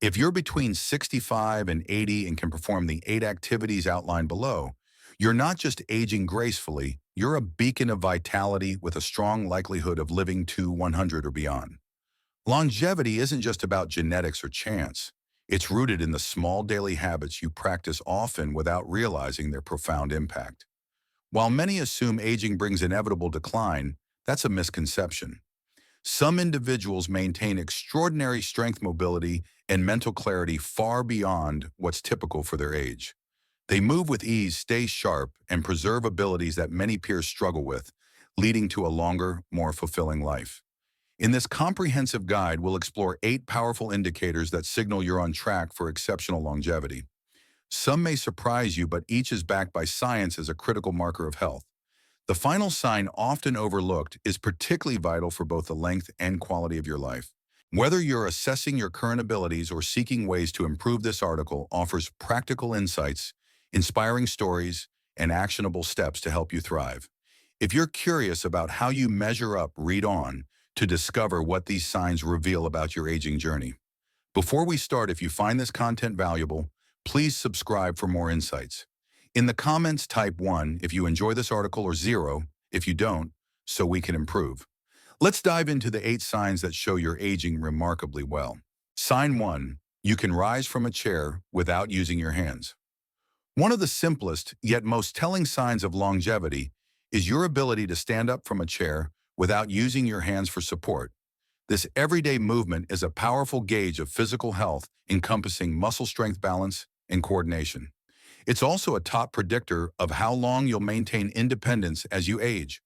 If you're between 65 and 80 and can perform the 8 activities outlined below, you're not just aging gracefully, you're a beacon of vitality with a strong likelihood of living to 100 or beyond. Longevity isn't just about genetics or chance. It's rooted in the small daily habits you practice often without realizing their profound impact. While many assume aging brings inevitable decline, that's a misconception. Some individuals maintain extraordinary strength, mobility, and mental clarity far beyond what's typical for their age. They move with ease, stay sharp, and preserve abilities that many peers struggle with, leading to a longer, more fulfilling life. In this comprehensive guide, we'll explore 8 powerful indicators that signal you're on track for exceptional longevity. Some may surprise you, but each is backed by science as a critical marker of health. The final sign, often overlooked, is particularly vital for both the length and quality of your life. Whether you're assessing your current abilities or seeking ways to improve, this article offers practical insights, inspiring stories, and actionable steps to help you thrive. If you're curious about how you measure up, read on to discover what these signs reveal about your aging journey. Before we start, if you find this content valuable, please subscribe for more insights. In the comments, type 1 if you enjoy this article or 0 if you don't, so we can improve. Let's dive into the 8 signs that show you're aging remarkably well. Sign 1. You can rise from a chair without using your hands. One of the simplest yet most telling signs of longevity is your ability to stand up from a chair without using your hands for support. This everyday movement is a powerful gauge of physical health, encompassing muscle strength, balance, and coordination. It's also a top predictor of how long you'll maintain independence as you age.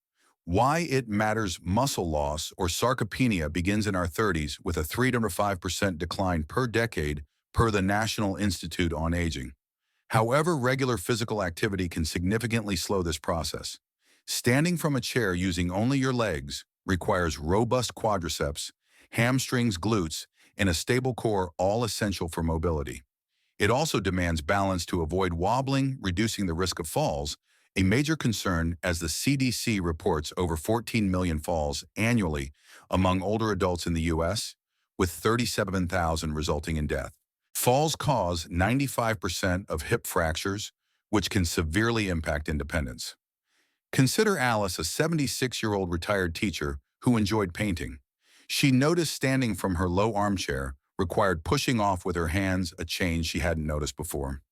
Why it matters: muscle loss or sarcopenia begins in our 30s with a 3 to 5% decline per decade per the National Institute on Aging. However, regular physical activity can significantly slow this process. Standing from a chair using only your legs requires robust quadriceps, hamstrings, glutes, and a stable core, all essential for mobility. It also demands balance to avoid wobbling, reducing the risk of falls, a major concern as the CDC reports over 14 million falls annually among older adults in the U.S., with 37,000 resulting in death. Falls cause 95% of hip fractures, which can severely impact independence. Consider Alice, a 76-year-old retired teacher who enjoyed painting. She noticed standing from her low armchair required pushing off with her hands, a change she hadn't noticed before.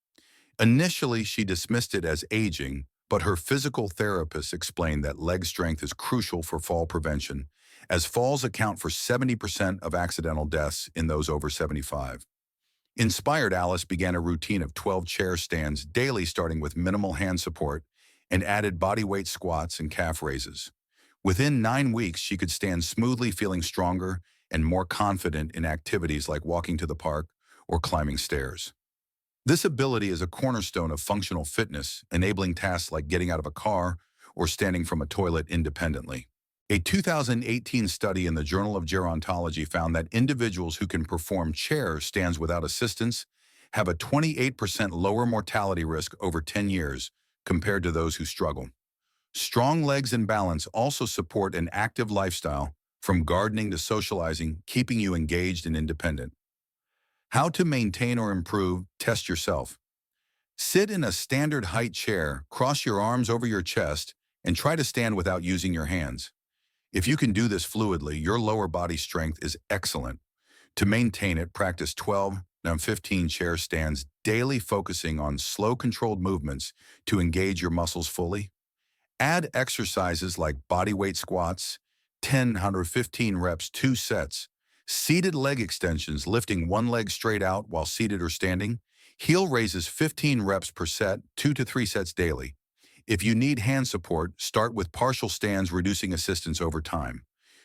Initially, she dismissed it as aging, but her physical therapist explained that leg strength is crucial for fall prevention, as falls account for 70% of accidental deaths in those over 75. Inspired, Alice began a routine of 12 chair stands daily, starting with minimal hand support, and added bodyweight squats and calf raises. Within 9 weeks, she could stand smoothly, feeling stronger and more confident in activities like walking to the park or climbing stairs. This ability is a cornerstone of functional fitness, enabling tasks like getting out of a car or standing from a toilet independently. A 2018 study in the Journal of Gerontology found that individuals who can perform chair stands without assistance have a 28% lower mortality risk over 10 years compared to those who struggle. Strong legs and balance also support an active lifestyle, from gardening to socializing, keeping you engaged and independent. How to maintain or improve: test yourself. Sit in a standard height chair, cross your arms over your chest, and try to stand without using your hands. If you can do this fluidly, your lower body strength is excellent. To maintain it, practice 12 to 15 chair stands daily, focusing on slow, controlled movements to engage your muscles fully. Add exercises like bodyweight squats, 10 to 15 reps, 2 sets, seated leg extensions, lifting one leg straight out while seated or standing, heel raises, 15 reps per set, 2 to 3 sets daily. If you need hand support, start with partial stands, reducing assistance over time.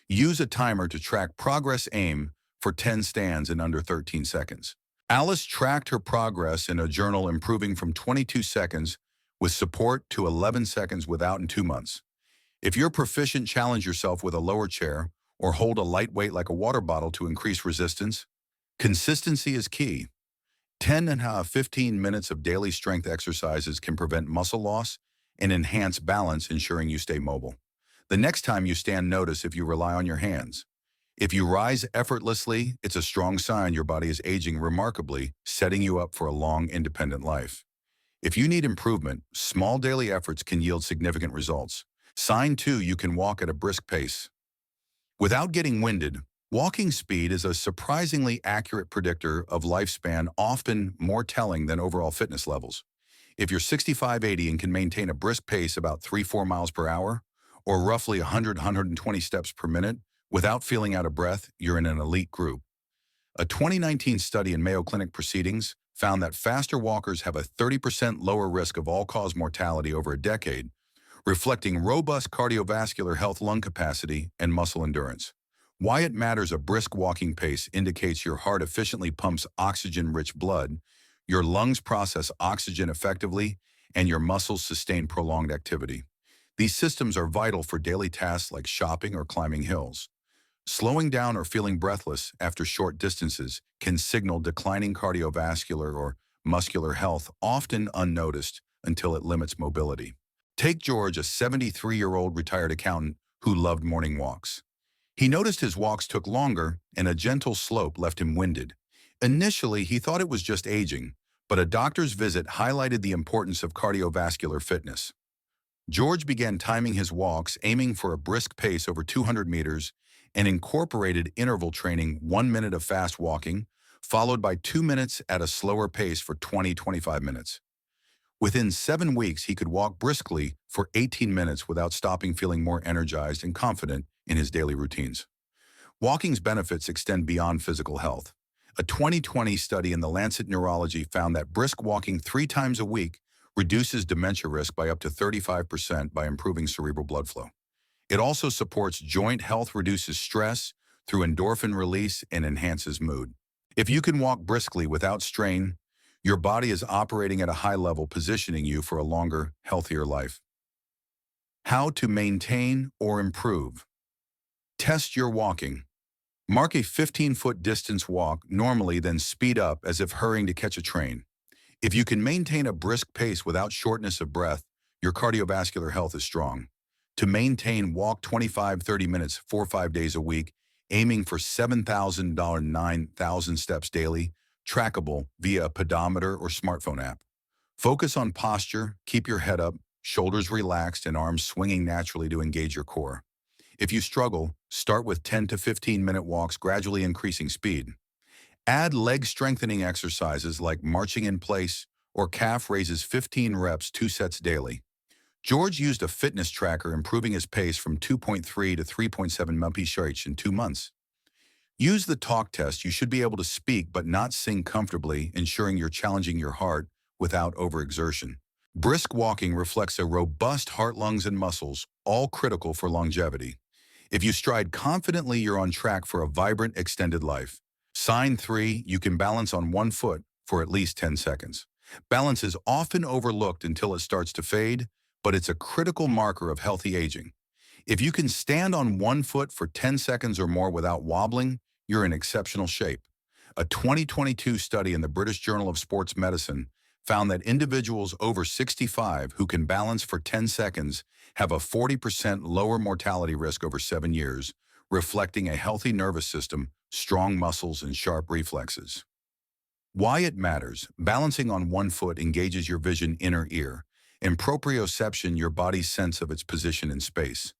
Use a timer to track progress. Aim for 10 stands in under 13 seconds. Alice tracked her progress in a journal, improving from 22 seconds with support to 11 seconds without in 2 months. If you're proficient, challenge yourself with a lower chair or hold a light weight like a water bottle to increase resistance. Consistency is key. 10 to 15 minutes of daily strength exercises can prevent muscle loss and enhance balance, ensuring you stay mobile. The next time you stand, notice if you rely on your hands. If you rise effortlessly, it's a strong sign your body is aging remarkably, setting you up for a long, independent life. If you need improvement, small daily efforts can yield significant results. Sign 2, you can walk at a brisk pace. Without getting winded, walking speed is a surprisingly accurate predictor of lifespan, often more telling than overall fitness levels. If you're 65-80 and can maintain a brisk pace about 3-4 miles per hour, or roughly 100-120 steps per minute, without feeling out of breath, you're in an elite group. A 2019 study in Mayo Clinic Proceedings found that faster walkers have a 30% lower risk of all-cause mortality over a decade, reflecting robust cardiovascular health, lung capacity, and muscle endurance. Why it matters: a brisk walking pace indicates your heart efficiently pumps oxygen-rich blood, your lungs process oxygen effectively, and your muscles sustain prolonged activity. These systems are vital for daily tasks like shopping or climbing hills. Slowing down or feeling breathless after short distances can signal declining cardiovascular or muscular health, often unnoticed until it limits mobility. Take George, a 73-year-old retired accountant who loved morning walks. He noticed his walks took longer and a gentle slope left him winded. Initially, he thought it was just aging, but a doctor's visit highlighted the importance of cardiovascular fitness. George began timing his walks, aiming for a brisk pace over 200 meters, and incorporated interval training: 1 minute of fast walking, followed by 2 minutes at a slower pace for 20-25 minutes. Within 7 weeks, he could walk briskly for 18 minutes without stopping, feeling more energized and confident in his daily routines. Walking's benefits extend beyond physical health. A 2020 study in the Lancet Neurology found that brisk walking 3 times a week reduces dementia risk by up to 35% by improving cerebral blood flow. It also supports joint health, reduces stress through endorphin release, and enhances mood. If you can walk briskly without strain, your body is operating at a high level, positioning you for a longer, healthier life. How to maintain or improve. Test your walking. Mark a 15-foot distance walk normally, then speed up as if hurrying to catch a train. If you can maintain a brisk pace without shortness of breath, your cardiovascular health is strong. To maintain, walk 25-30 minutes 4-5 days a week, aiming for 7,000 to 9,000 steps daily, trackable via a pedometer or smartphone app. Focus on posture, keep your head up, shoulders relaxed, and arms swinging naturally to engage your core. If you struggle, start with 10 to 15-minute walks, gradually increasing speed. Add leg strengthening exercises like marching in place or calf raises, 15 reps, 2 sets daily. George used a fitness tracker, improving his pace from 2.3 to 3.7 mph in 2 months. Use the talk test. You should be able to speak but not sing comfortably, ensuring you're challenging your heart without overexertion. Brisk walking reflects a robust heart, lungs, and muscles, all critical for longevity. If you stride confidently, you're on track for a vibrant, extended life. Sign 3, you can balance on 1 foot for at least 10 seconds. Balance is often overlooked until it starts to fade, but it's a critical marker of healthy aging. If you can stand on 1 foot for 10 seconds or more without wobbling, you're in exceptional shape. A 2022 study in the British Journal of Sports Medicine found that individuals over 65 who can balance for 10 seconds have a 40% lower mortality risk over 7 years, reflecting a healthy nervous system, strong muscles, and sharp reflexes. Why it matters: balancing on 1 foot engages your vision, inner ear, and proprioception, your body's sense of its position in space.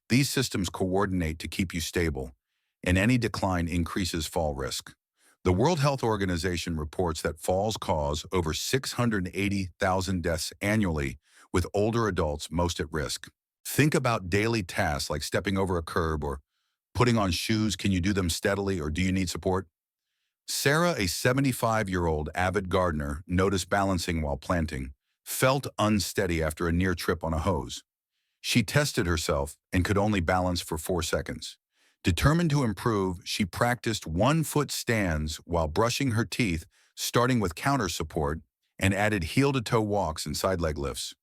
These systems coordinate to keep you stable, and any decline increases fall risk. The World Health Organization reports that falls cause over 680,000 deaths annually, with older adults most at risk. Think about daily tasks like stepping over a curb or putting on shoes. Can you do them steadily, or do you need support? Sarah, a 75-year-old avid gardener, noticed balancing while planting, felt unsteady after a near trip on a hose. She tested herself and could only balance for 4 seconds. Determined to improve, she practiced 1-foot stands while brushing her teeth, starting with counter support, and added heel-to-toe walks and side leg lifts.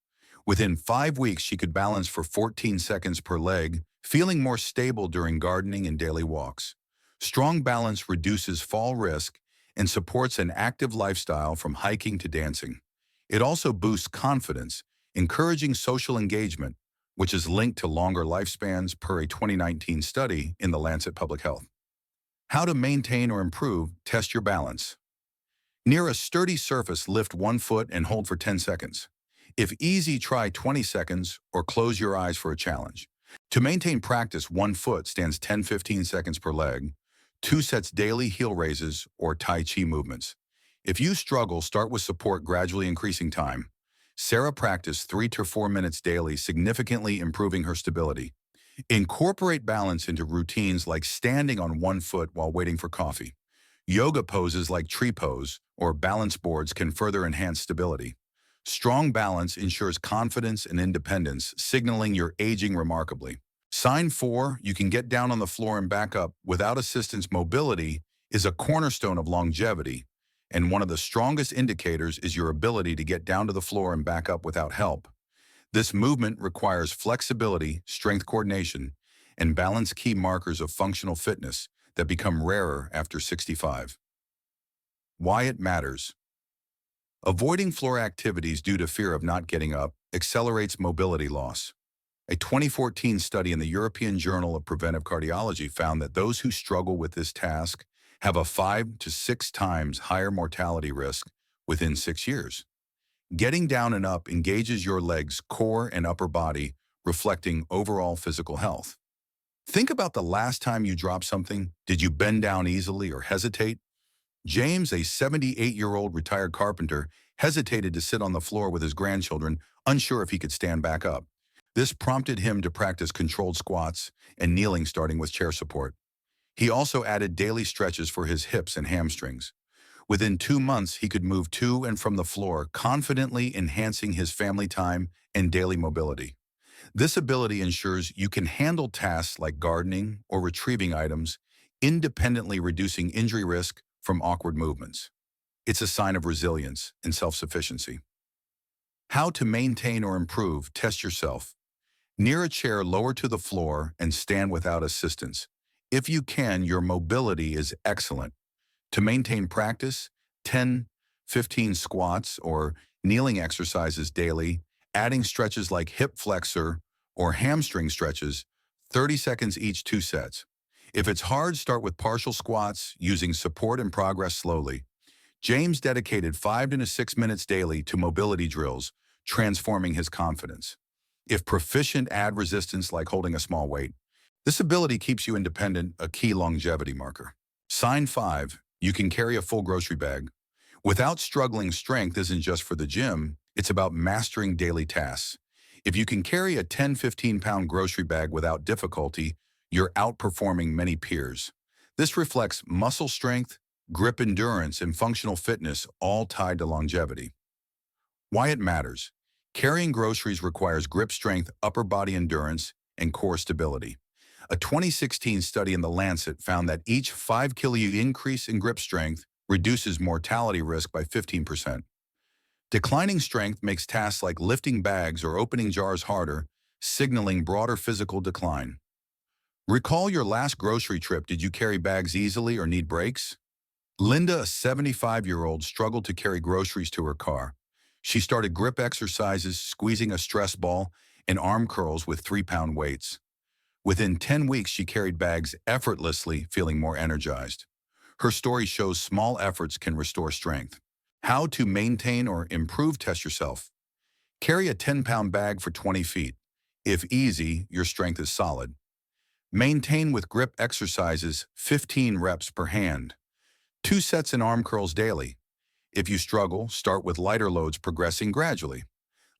Within 5 weeks, she could balance for 14 seconds per leg, feeling more stable during gardening and daily walks. Strong balance reduces fall risk and supports an active lifestyle from hiking to dancing. It also boosts confidence, encouraging social engagement, which is linked to longer lifespans per a 2019 study in the Lancet Public Health. How to maintain or improve, test your balance. Near a sturdy surface, lift one foot and hold for 10 seconds. If easy, try 20 seconds or close your eyes for a challenge. To maintain practice, 1 foot stands 10-15 seconds per leg. 2 sets daily heel raises or Tai Chi movements. If you struggle, start with support, gradually increasing time. Sarah practiced 3 to 4 minutes daily, significantly improving her stability. Incorporate balance into routines like standing on 1 foot while waiting for coffee. Yoga poses like tree pose or balance boards can further enhance stability. Strong balance ensures confidence and independence, signaling you're aging remarkably. Sign 4, you can get down on the floor and back up without assistance. Mobility is a cornerstone of longevity, and one of the strongest indicators is your ability to get down to the floor and back up without help. This movement requires flexibility, strength coordination, and balance, key markers of functional fitness that become rarer after 65. Why it matters. Avoiding floor activities due to fear of not getting up accelerates mobility loss. A 2014 study in the European Journal of Preventive Cardiology found that those who struggle with this task have a 5 to 6 times higher mortality risk within 6 years. Getting down and up engages your legs, core, and upper body, reflecting overall physical health. Think about the last time you dropped something. Did you bend down easily or hesitate? James, a 78-year-old retired carpenter, hesitated to sit on the floor with his grandchildren, unsure if he could stand back up. This prompted him to practice controlled squats and kneeling, starting with chair support. He also added daily stretches for his hips and hamstrings. Within 2 months, he could move to and from the floor, confidently enhancing his family time and daily mobility. This ability ensures you can handle tasks like gardening or retrieving items, independently reducing injury risk from awkward movements. It's a sign of resilience and self-sufficiency. How to maintain or improve, test yourself. Near a chair, lower to the floor and stand without assistance. If you can, your mobility is excellent. To maintain practice, 10-15 squats or kneeling exercises daily, adding stretches like hip flexor or hamstring stretches, 30 seconds each, 2 sets. If it's hard, start with partial squats, using support and progress slowly. James dedicated 5 to 6 minutes daily to mobility drills, transforming his confidence. If proficient, add resistance like holding a small weight. This ability keeps you independent, a key longevity marker. Sign 5, you can carry a full grocery bag. Without struggling, strength isn't just for the gym, it's about mastering daily tasks. If you can carry a 10-15 pound grocery bag without difficulty, you're outperforming many peers. This reflects muscle strength, grip endurance, and functional fitness, all tied to longevity. Why it matters. Carrying groceries requires grip strength, upper body endurance, and core stability. A 2016 study in The Lancet found that each 5 kilo increase in grip strength reduces mortality risk by 15%. Declining strength makes tasks like lifting bags or opening jars harder, signaling broader physical decline. Recall your last grocery trip. Did you carry bags easily or need breaks? Linda, a 75-year-old, struggled to carry groceries to her car. She started grip exercises, squeezing a stress ball, and arm curls with 3-pound weights. Within 10 weeks, she carried bags effortlessly, feeling more energized. Her story shows small efforts can restore strength. How to maintain or improve, test yourself. Carry a 10-pound bag for 20 feet. If easy, your strength is solid. Maintain with grip exercises, 15 reps per hand. 2 sets in arm curls daily. If you struggle, start with lighter loads, progressing gradually.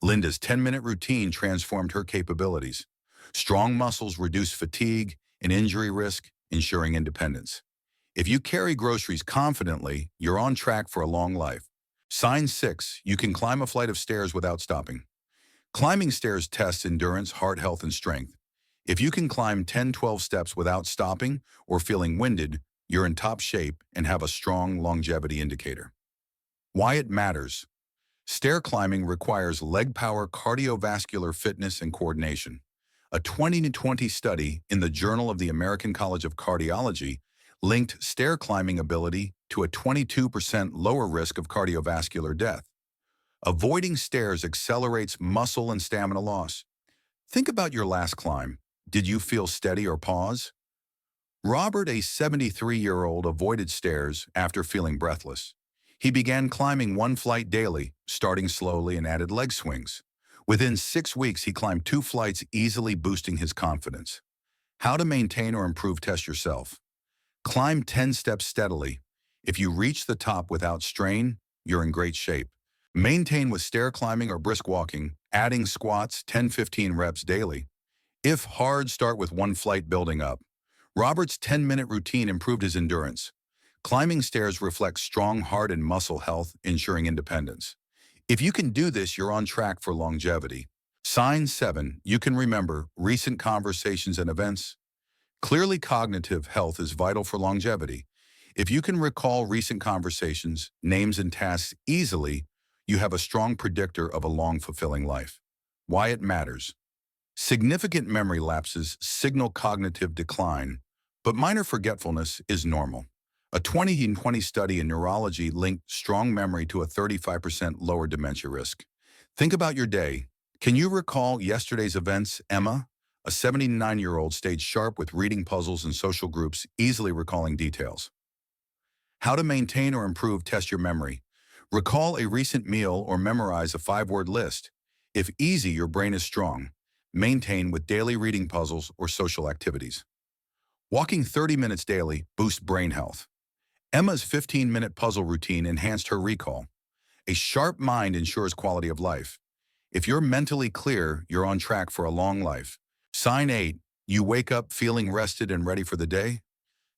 Linda's 10-minute routine transformed her capabilities. Strong muscles reduce fatigue and injury risk, ensuring independence. If you carry groceries confidently, you're on track for a long life. Sign 6, you can climb a flight of stairs without stopping. Climbing stairs tests endurance, heart health, and strength. If you can climb 10-12 steps without stopping or feeling winded, you're in top shape and have a strong longevity indicator. Why it matters. Stair climbing requires leg power, cardiovascular fitness, and coordination. A 2020 study in the Journal of the American College of Cardiology linked stair climbing ability to a 22% lower risk of cardiovascular death. Avoiding stairs accelerates muscle and stamina loss. Think about your last climb. Did you feel steady or pause? Robert, a 73-year-old, avoided stairs after feeling breathless. He began climbing one flight daily, starting slowly and added leg swings. Within 6 weeks, he climbed 2 flights, easily boosting his confidence. How to maintain or improve? Test yourself. Climb 10 steps steadily. If you reach the top without strain, you're in great shape. Maintain with stair climbing or brisk walking, adding squats 10-15 reps daily. If hard, start with one flight building up. Robert's 10-minute routine improved his endurance. Climbing stairs reflects strong heart and muscle health, ensuring independence. If you can do this, you're on track for longevity. Sign 7. You can remember recent conversations and events. Clearly, cognitive health is vital for longevity. If you can recall recent conversations, names, and tasks easily, you have a strong predictor of a long, fulfilling life. Why it matters. Significant memory lapses signal cognitive decline, but minor forgetfulness is normal. A 2020 study in neurology linked strong memory to a 35% lower dementia risk. Think about your day. Can you recall yesterday's events? Emma, a 79-year-old, stayed sharp with reading puzzles and social groups, easily recalling details. How to maintain or improve? Test your memory. Recall a recent meal or memorize a 5-word list. If easy, your brain is strong. Maintain with daily reading puzzles or social activities. Walking 30 minutes daily boosts brain health. Emma's 15-minute puzzle routine enhanced her recall. A sharp mind ensures quality of life. If you're mentally clear, you're on track for a long life. Sign 8. You wake up feeling rested and ready for the day.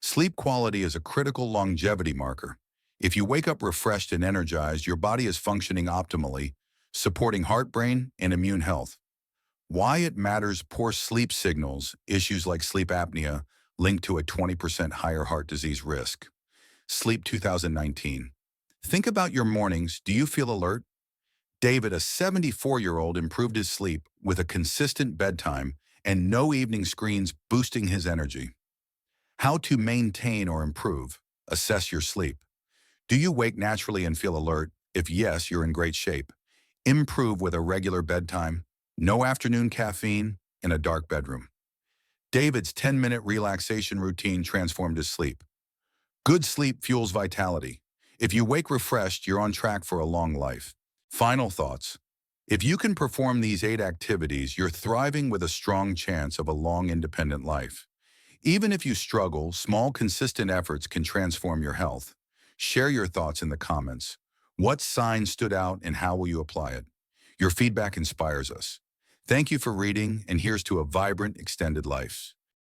Sleep quality is a critical longevity marker. If you wake up refreshed and energized, your body is functioning optimally, supporting heart, brain, and immune health. Why it matters? Poor sleep signals issues like sleep apnea linked to a 20% higher heart disease risk. Sleep 2019. Think about your mornings. Do you feel alert? David, a 74-year-old, improved his sleep with a consistent bedtime and no evening screens, boosting his energy. How to maintain or improve? Assess your sleep. Do you wake naturally and feel alert? If yes, you're in great shape. Improve with a regular bedtime, no afternoon caffeine, in a dark bedroom. David's 10-minute relaxation routine transformed his sleep. Good sleep fuels vitality. If you wake refreshed, you're on track for a long life. Final thoughts. If you can perform these 8 activities, you're thriving with a strong chance of a long, independent life. Even if you struggle, small, consistent efforts can transform your health. Share your thoughts in the comments. What sign stood out and how will you apply it? Your feedback inspires us. Thank you for reading, and here's to a vibrant, extended life.